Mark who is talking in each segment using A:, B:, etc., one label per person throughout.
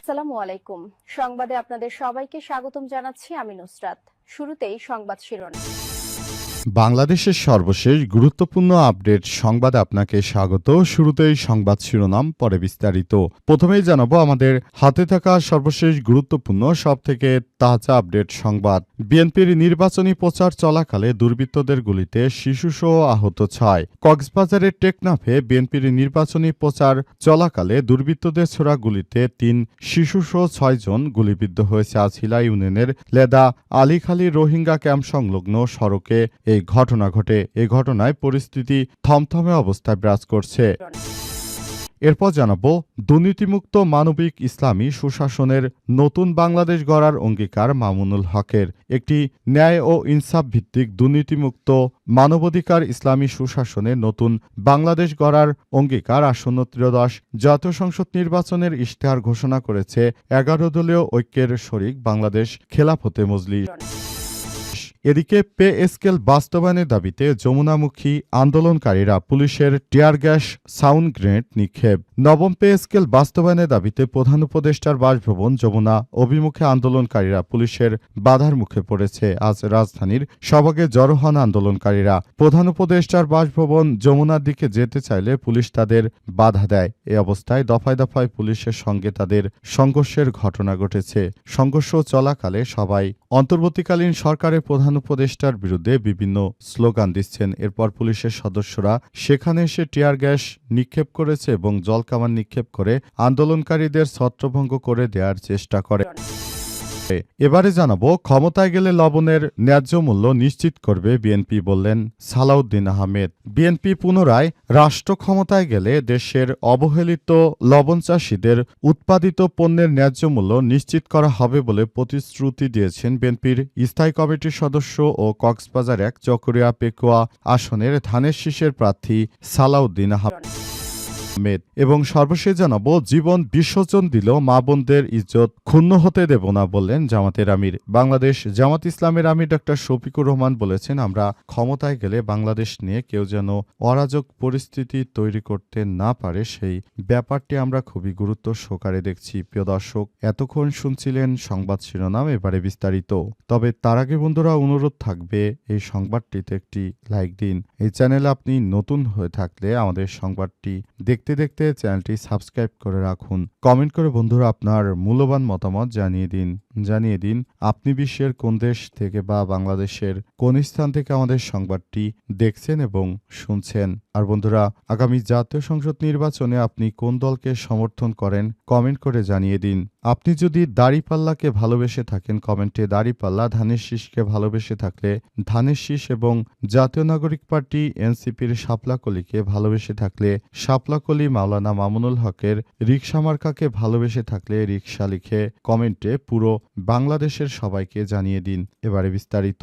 A: আসসালামু আলাইকুম। সংবাদে আপনাদের সবাইকে স্বাগতম জানাচ্ছি আমি নুসরাত। শুরুতেই সংবাদ শিরোনাম।
B: বাংলাদেশের সর্বশেষ গুরুত্বপূর্ণ আপডেট সংবাদে আপনাকে স্বাগত। শুরুতেই সংবাদ শিরোনাম, পরে বিস্তারিত। প্রথমেই জানাবো আমাদের হাতে থাকা সর্বশেষ গুরুত্বপূর্ণ সবথেকে তাজা আপডেট সংবাদ। বিএনপির নির্বাচনী প্রচার চলাকালে দুর্বৃত্তদের গুলিতে শিশুসহ আহত 6। কক্সবাজারের টেকনাফে বিএনপির নির্বাচনী প্রচার চলাকালে দুর্বৃত্তদের ছোড়া গুলিতে 3 শিশুসহ 6 জন গুলিবিদ্ধ হয়েছে। আজ হিলা ইউনিয়নের লেদা আলীখালী রোহিঙ্গা ক্যাম্প সংলগ্ন সড়কে এই ঘটনা ঘটে। এই ঘটনায় পরিস্থিতি থমথমে অবস্থায় বিরাজ করছে। এরপর জানাবো দুর্নীতিমুক্ত মানবিক ইসলামী সুশাসনের নতুন বাংলাদেশ গড়ার অঙ্গীকার মামুনুল হকের। একটি ন্যায় ও ইনসাফ ভিত্তিক দুর্নীতিমুক্ত মানবাধিকার ইসলামী সুশাসনের নতুন বাংলাদেশ গড়ার অঙ্গীকার আসন্ন ত্রয়োদশ জাতীয় সংসদ নির্বাচনের ইশতেহার ঘোষণা করেছে 11 দলীয় ঐক্যের শরিক বাংলাদেশ খেলাফতে মজলিস। এদিকে পে স্কেল বাস্তবায়নের দাবিতে যমুনামুখী আন্দোলনকারীরা পুলিশের টিয়ার গ্যাস সাউন্ড গ্রেনেড নিক্ষেপ। নবম পে স্কেল বাস্তবায়নের দাবিতে প্রধান উপদেষ্টার বাসভবন যমুনা অভিমুখে আন্দোলনকারীরা পুলিশের বাধার মুখে পড়েছে। আজ রাজধানীর সভাগে জড়ো হন আন্দোলনকারীরা। প্রধান উপদেষ্টার বাসভবন যমুনার দিকে যেতে চাইলে পুলিশ তাদের বাধা দেয়। এ অবস্থায় দফায় দফায় পুলিশের সঙ্গে তাদের সংঘর্ষের ঘটনা ঘটেছে। সংঘর্ষ চলাকালে সবাই অন্তর্বর্তীকালীন সরকারের প্রধান উপদেষ্টার বিরুদ্ধে বিভিন্ন স্লোগান দিচ্ছেন। এরপর পুলিশের সদস্যরা সেখানে এসে টিয়ার গ্যাস নিক্ষেপ করেছে এবং জলকামান নিক্ষেপ করে আন্দোলনকারীদের ছত্রভঙ্গ করে দেওয়ার চেষ্টা করে। এবারে জানাবো ক্ষমতায় গেলে লবণের ন্যায্য মূল্য নিশ্চিত করবে বিএনপি, বললেন সালাউদ্দিন আহমেদ। বিএনপি পুনরায় রাষ্ট্র ক্ষমতায় গেলে দেশের অবহেলিত লবণ চাষীদের উৎপাদিত পণ্যের ন্যায্য মূল্য নিশ্চিত করা হবে বলে প্রতিশ্রুতি দিয়েছেন বিএনপির স্থায়ী কমিটির সদস্য ও কক্সবাজার 1 চকরিয়া পেকুয়া আসনের ধানের শীষের প্রার্থী সালাউদ্দিন আহমেদ। এবং সর্বশেষ জানাবো জীবন বিসর্জন দিল মা বোনদের ইজ্জত ক্ষুণ্ণ হতে দেব না, বললেন জামাতের আমির। বাংলাদেশ জামাত ইসলামের আমির ডক্টর শফিকুর রহমান বলেছেন, আমরা ক্ষমতায় গেলে বাংলাদেশ নিয়ে কেউ যেন অরাজক পরিস্থিতি তৈরি করতে না পারে সেই ব্যাপারটি আমরা খুবই গুরুত্ব সহকারে দেখছি। প্রিয় দর্শক, এতক্ষণ শুনছিলেন সংবাদ শিরোনাম, এবারে বিস্তারিত। তবে তার আগে বন্ধুরা অনুরোধ থাকবে এই সংবাদটিতে একটি লাইক দিন। এই চ্যানেলে আপনি নতুন হয়ে থাকলে আমাদের সংবাদটি দেখতে দেখতে চ্যানেলটি সাবস্ক্রাইব করে রাখুন। কমেন্ট করে বন্ধুরা আপনার মূল্যবান মতামত জানিয়ে দিন আপনি বিশ্বের কোন দেশ থেকে বা বাংলাদেশের কোন স্থান থেকে আমাদের সংবাদটি দেখছেন এবং শুনছেন। আর বন্ধুরা, আগামী জাতীয় সংসদ নির্বাচনে আপনি কোন দলকে সমর্থন করেন কমেন্ট করে জানিয়ে দিন। আপনি যদি দাড়িপাল্লাকে ভালোবেসে থাকেন কমেন্টে দাড়িপাল্লা, ধানের শীষকে ভালোবেসে থাকলে ধানের শীষ এবং জাতীয় নাগরিক পার্টি এনসিপির শাপলাকলিকে ভালোবেসে থাকলে শাপলাকলি, মাওলানা মামুনুল হকের রিকশা মার্কাকে ভালোবেসে থাকলে রিকশা লিখে কমেন্টে পুরো বাংলাদেশের সবাইকে জানিয়ে দিন। এবারে বিস্তারিত।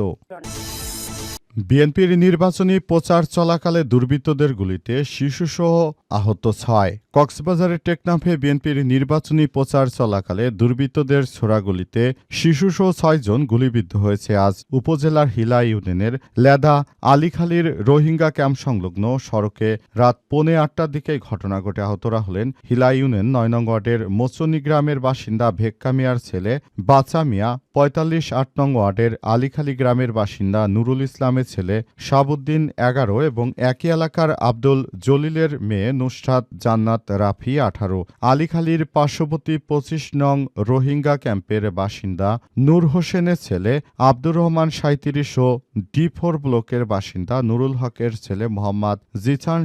B: বিএনপির নির্বাচনী প্রচার চলাকালে দুর্বৃত্তদের গুলিতে শিশুসহ আহত 6। কক্সবাজারের টেকনাফে বিএনপির নির্বাচনী প্রচার চলাকালে দুর্বৃত্তদের ছোড়া গুলিতে শিশুসহ 6 জন গুলিবিদ্ধ হয়েছে। আজ উপজেলার হিলা ইউনিয়নের লেদা আলীখালীর রোহিঙ্গা ক্যাম্প সংলগ্ন সড়কে রাত 8:45টার দিকে ঘটনা ঘটে। আহতরা হলেন হিলা ইউনিয়ন 9 নং ওয়ার্ডের মোচনী গ্রামের বাসিন্দা ভেক্কা মিয়ার ছেলে বাচা মিয়া, 45-8 নং ওয়ার্ডের আলীখালী গ্রামের বাসিন্দা নুরুল ইসলামের ছেলে শাহাবুদ্দিন 11 এবং একই এলাকার আব্দুল জলিলের মেয়ে নুসরাত জান্নাত রাফি 18। আলীখালীর পার্শ্ববর্তী 25 নং রোহিঙ্গা ক্যাম্পের বাসিন্দা নূর হোসেনের ছেলে আব্দুর রহমান 37 ও D4 ব্লকের বাসিন্দা নুরুল হকের ছেলে মোহাম্মদ জিছান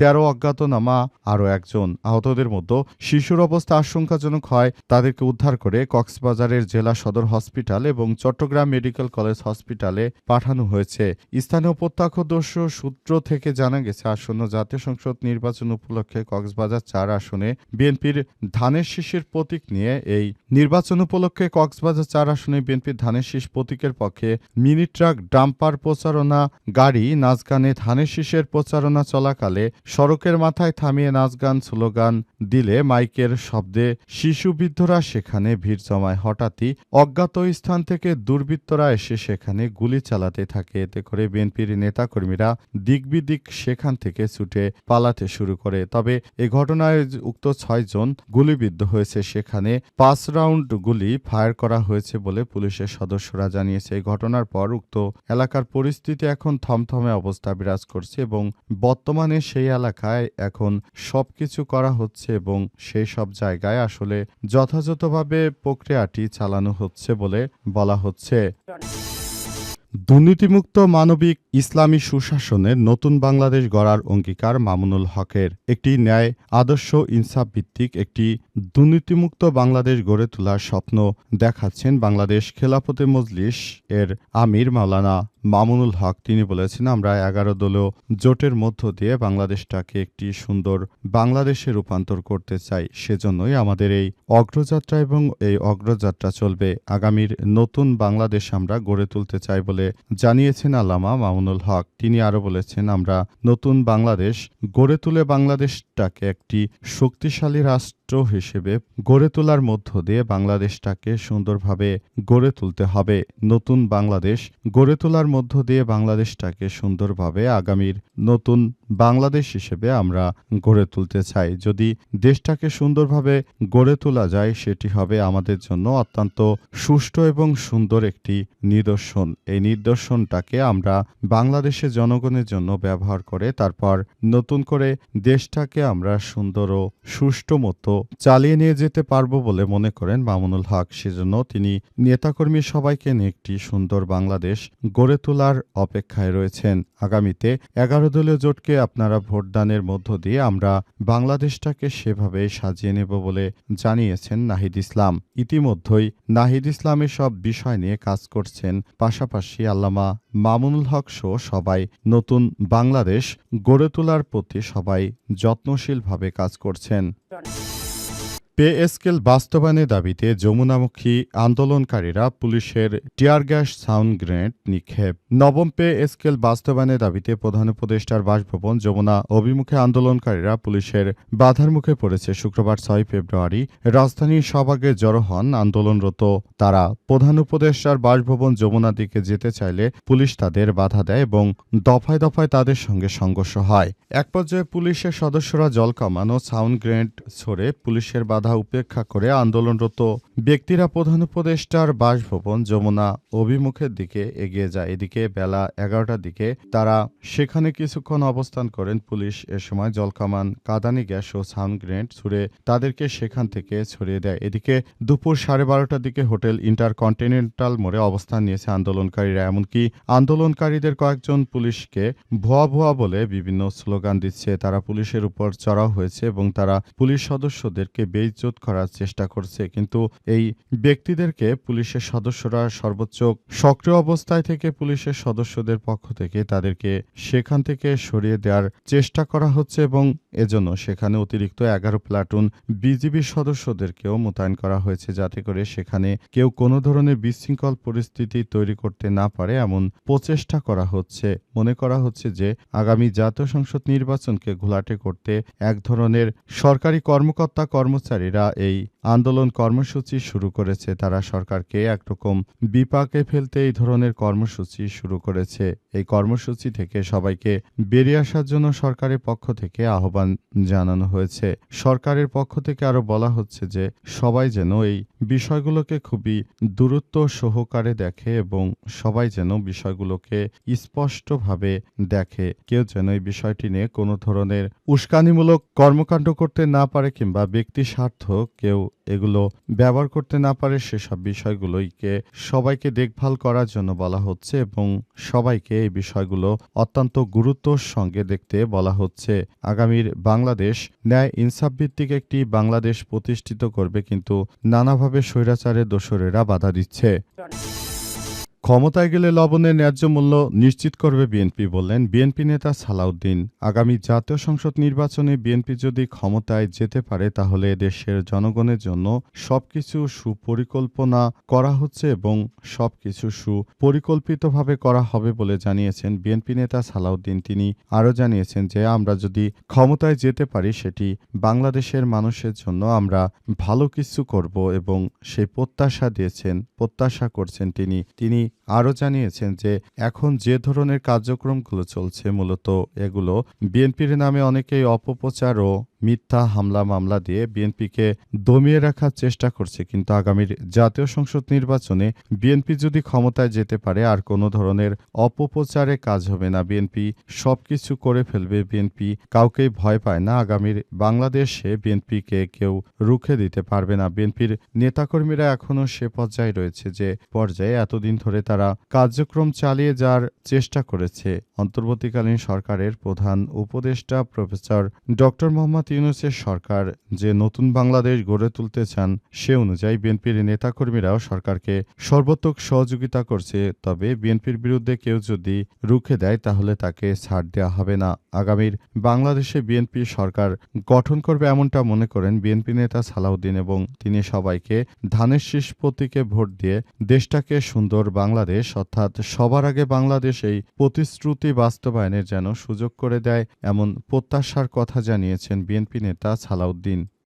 B: 13 অজ্ঞাতনামা আরও একজন। আহতদের মধ্যে শিশুর অবস্থা আশঙ্কাজনক হয় তাদেরকে উদ্ধার করে কক্সবাজারের জেলা সদর হসপিটাল এবং চট্টগ্রাম মেডিকেল কলেজ হসপিটালে পাঠানো হয়েছে। স্থানীয় প্রত্যক্ষদর্শী সূত্র থেকে জানা গেছে, আসন্ন জাতীয় সংসদ নির্বাচন উপলক্ষে কক্সবাজার 4 আসনে বিএনপির ধানের শীষের প্রতীক নিয়ে এই নির্বাচন উপলক্ষে কক্সবাজার 4 আসনে বিএনপির ধানের শীষ প্রতীকের পক্ষে মিনি ট্রাক ড্রাম বাম্পার প্রচারণা গাড়ি নাচগানে ধানের শীষের প্রচারণা চলাকালে সড়কের মাথায় থামিয়ে নাচগান স্লোগান দিলে মাইকের শব্দে শিশুবৃদ্ধরা সেখানে ভিড় জমায়। হঠাৎই অজ্ঞাত স্থান থেকে দুর্বৃত্তরা এসে সেখানে গুলি চালাতে থাকে। এতে করে বিএনপির নেতাকর্মীরা দিকবিদিক সেখান থেকে ছুটে পালাতে শুরু করে। তবে এ ঘটনায় উক্ত ৬ জন গুলিবিদ্ধ হয়েছে। সেখানে ৫ রাউন্ড গুলি ফায়ার করা হয়েছে বলে পুলিশের সদস্যরা জানিয়েছে। এই ঘটনার পর উক্ত এলাকার পরিস্থিতি এখন থমথমে অবস্থা বিরাজ করছে এবং বর্তমানে সেই এলাকায় এখন সবকিছু করা হচ্ছে এবং সেই সব জায়গায় আসলে যথাযথভাবে প্রক্রিয়াটি চালানো হচ্ছে বলে বলা হচ্ছে। দুর্নীতিমুক্ত মানবিক ইসলামী সুশাসনের নতুন বাংলাদেশ গড়ার অঙ্গীকার মামুনুল হকের। একটি ন্যায় আদর্শ ইনসাফ ভিত্তিক একটি দুর্নীতিমুক্ত বাংলাদেশ গড়ে তোলার স্বপ্ন দেখাচ্ছেন বাংলাদেশ খেলাফতে মজলিস এর আমির মাওলানা মামুনুল হক। তিনি বলেছেন, আমরা ১১ দলীয় জোটের মধ্য দিয়ে বাংলাদেশটাকে একটি সুন্দর বাংলাদেশে রূপান্তর করতে চাই। সেজন্যই আমাদের এই অগ্রযাত্রা এবং এই অগ্রযাত্রা চলবে। আগামীর নতুন বাংলাদেশ আমরা গড়ে তুলতে চাই বলে জানিয়েছেন আল্লামা মামুনুল হক। তিনি আরও বলেছেন, আমরা নতুন বাংলাদেশ গড়ে তুলে বাংলাদেশটাকে একটি শক্তিশালী রাষ্ট্র হিসেবে গড়ে তোলার মধ্য দিয়ে বাংলাদেশটাকে সুন্দরভাবে গড়ে তুলতে হবে। নতুন বাংলাদেশ গড়ে তোলার মধ্য দিয়ে বাংলাদেশটাকে সুন্দরভাবে আগামীর নতুন বাংলাদেশ হিসেবে আমরা গড়ে তুলতে চাই। যদি দেশটাকে সুন্দরভাবে গড়ে তোলা যায়, সেটি হবে আমাদের জন্য অত্যন্ত সুষ্ঠু এবং সুন্দর একটি নিদর্শন। এই নিদর্শনটাকে আমরা বাংলাদেশের জনগণের জন্য ব্যবহার করে তারপর নতুন করে দেশটাকে আমরা সুন্দর ও সুষ্ঠু মতো চালিয়ে নিয়ে যেতে পারবো বলে মনে করেন মামুনুল হক। সেজন্য তিনি নেতাকর্মী সবাইকে নিয়ে একটি সুন্দর বাংলাদেশ গড়ে তোলার অপেক্ষায় রয়েছেন। আগামীতে ১১ দলীয় জোটকে আপনারা ভোটদানের মধ্য দিয়ে আমরা বাংলাদেশটাকে সেভাবে সাজিয়ে নেব বলে জানিয়েছেন নাহিদ ইসলাম। ইতিমধ্যেই নাহিদ ইসলাম সব বিষয় নিয়ে কাজ করছেন। পাশাপাশি আল্লামা মামুনুল হক সহ সবাই নতুন বাংলাদেশ গড়ে তোলার প্রতি সবাই যত্নশীলভাবে কাজ করছেন। পে স্কেল বাস্তবায়নের দাবিতে যমুনামুখী আন্দোলনকারীরা পুলিশের টিয়ার গ্যাস সাউন্ড গ্রেনেড নিক্ষেপ। নবম পে স্কেল বাস্তবায়নের দাবিতে প্রধান উপদেষ্টার বাসভবন যমুনা অভিমুখে আন্দোলনকারীরা পুলিশের বাধার মুখে পড়েছে। শুক্রবার ৬ ফেব্রুয়ারি রাজধানীর সভাগে জড়ো হন আন্দোলনরত তারা। প্রধান উপদেষ্টার বাসভবন যমুনার দিকে যেতে চাইলে পুলিশ তাদের বাধা দেয় এবং দফায় দফায় তাদের সঙ্গে সংঘর্ষ হয়। এক পর্যায়ে পুলিশের সদস্যরা জলকামান ও সাউন্ড গ্রেনেড ছড়ে পুলিশের বাধা উপেক্ষা করে আন্দোলনরত ব্যক্তিরা প্রধান উপদেষ্টার বাসভবন যমুনা অভিমুখের দিকে এগিয়ে যায়। এদিকে বেলা ১১টার দিকে তারা সেখানে কিছুক্ষণ অবস্থান করেন। পুলিশ এ সময় জলকামান, কাঁদানি গ্যাস ও সাউন্ড গ্রেনেড ছুড়ে তাদেরকে সেখান থেকে ছড়িয়ে দেয়। এদিকে দুপুর 12:30টার দিকে হোটেল ইন্টারকন্টিনেন্টাল মোড়ে অবস্থান নিয়েছে আন্দোলনকারীরা। এমনকি আন্দোলনকারীদের কয়েকজন পুলিশকে ভুয়া ভুয়া বলে বিভিন্ন স্লোগান দিচ্ছে। তারা পুলিশের উপর চড়াও হয়েছে এবং তারা পুলিশ সদস্যদেরকে বেইজ্জত করার চেষ্টা করছে। কিন্তু এই ব্যক্তিদেরকে পুলিশের সদস্যরা সর্বোচ্চ সক্রিয় অবস্থায় থেকে পুলিশের সদস্যদের পক্ষ থেকে তাদেরকে সেখান থেকে সরিয়ে দেওয়ার চেষ্টা করা হচ্ছে এবং এজন্য সেখানে অতিরিক্ত ১১ প্লাটুন বিজিবি সদস্যদেরকেও মোতায়েন করা হয়েছে, যাতে করে সেখানে কেউ কোনো ধরনের বিশৃঙ্খল পরিস্থিতি তৈরি করতে না পারে এমন প্রচেষ্টা করা হচ্ছে। মনে করা হচ্ছে যে আগামী জাতীয় সংসদ নির্বাচনকে ঘোলাটে করতে এক ধরনের সরকারি কর্মকর্তা কর্মচারীরা এই আন্দোলন কর্মসূচি শুরু করেছে। তারা সরকারকে একরকম বিপাকে ফেলতে এই ধরনের কর্মসূচি শুরু করেছে। এই কর্মসূচি থেকে সবাইকে বেরিয়ে আসার জন্য সরকারের পক্ষ থেকে আহ্বান জানানো হয়েছে। সরকারের পক্ষ থেকে আরো বলা হচ্ছে যে সবাই যেন এই বিষয়গুলোকে খুবই দূরত্ব সহকারে দেখে এবং সবাই যেন বিষয়গুলোকে স্পষ্টভাবে দেখে। কেউ যেন এই বিষয়টি নিয়ে কোনো ধরনের উস্কানিমূলক কর্মকাণ্ড করতে না পারে কিংবা ব্যক্তি স্বার্থ কেউ এগুলো ব্যবহার করতে না পারে, সেসব বিষয়গুলোকে সবাইকে দেখভাল করার জন্য বলা হচ্ছে এবং সবাইকে এই বিষয়গুলো অত্যন্ত গুরুত্বের সঙ্গে দেখতে বলা হচ্ছে। আগামীর বাংলাদেশ ন্যায় ইনসাফ ভিত্তিক একটি বাংলাদেশ প্রতিষ্ঠিত করবে, কিন্তু নানাভাবে স্বৈরাচারের দোসরেরা বাধা দিচ্ছে। ক্ষমতায় গেলে লবণের ন্যায্য মূল্য নিশ্চিত করবে বিএনপি, বললেন বিএনপি নেতা সালাউদ্দিন। আগামী জাতীয় সংসদ নির্বাচনে বিএনপি যদি ক্ষমতায় যেতে পারে তাহলে দেশের জনগণের জন্য সবকিছু সুপরিকল্পনা করা হচ্ছে এবং সবকিছু সুপরিকল্পিতভাবে করা হবে বলে জানিয়েছেন বিএনপি নেতা সালাউদ্দিন। তিনি আরও জানিয়েছেন যে আমরা যদি ক্ষমতায় যেতে পারি সেটি বাংলাদেশের মানুষের জন্য আমরা ভালো কিছু করব এবং সেই প্রত্যাশা করছেন তিনি আরও জানিয়েছেন যে এখন যে ধরনের কার্যক্রমগুলো চলছে মূলত এগুলো বিএনপির নামে অনেকেই অপপ্রচার ও মিথ্যা হামলা মামলা দিয়ে বিএনপিকে দমিয়ে রাখার চেষ্টা করছে, কিন্তু আগামীর জাতীয় সংসদ নির্বাচনে বিএনপি যদি ক্ষমতায় যেতে পারে আর কোনো ধরনের অপপ্রচারে কাজ হবে না। বিএনপি সবকিছু করে ফেলবে। বিএনপি কাউকেই ভয় পায় না। আগামীর বাংলাদেশে বিএনপিকে কেউ রুখে দিতে পারবে না। বিএনপির নেতাকর্মীরা এখনও সে পর্যায়ে রয়েছে যে পর্যায়ে এতদিন ধরে তারা কার্যক্রম চালিয়ে যাওয়ার চেষ্টা করেছে। অন্তর্বর্তীকালীন সরকারের প্রধান উপদেষ্টা প্রফেসর ডক্টর মোহাম্মদ ইউনূসের সরকার যে নতুন বাংলাদেশ গড়ে তুলতে চান সে অনুযায়ী বিএনপির নেতাকর্মীরাও সরকারকে সর্বাত্মক সহযোগিতা করছে। তবে বিএনপির বিরুদ্ধে কেউ যদি রুখে দেয় তাহলে তাকে ছাড় দেওয়া হবে না। আগামীর বাংলাদেশে বিএনপি সরকার গঠন করবে এমনটা মনে করেন বিএনপি নেতা সালাউদ্দিন এবং তিনি সবাইকে ধানের শীষ প্রতীকে ভোট দিয়ে দেশটাকে সুন্দর বাংলাদেশ অর্থাৎ সবার আগে বাংলাদেশ এই প্রতিশ্রুতি বাস্তবায়নের যেন সুযোগ করে দেয় এমন প্রত্যাশার কথা জানিয়েছেন বিএনপি নেতা সালাউদ্দিন।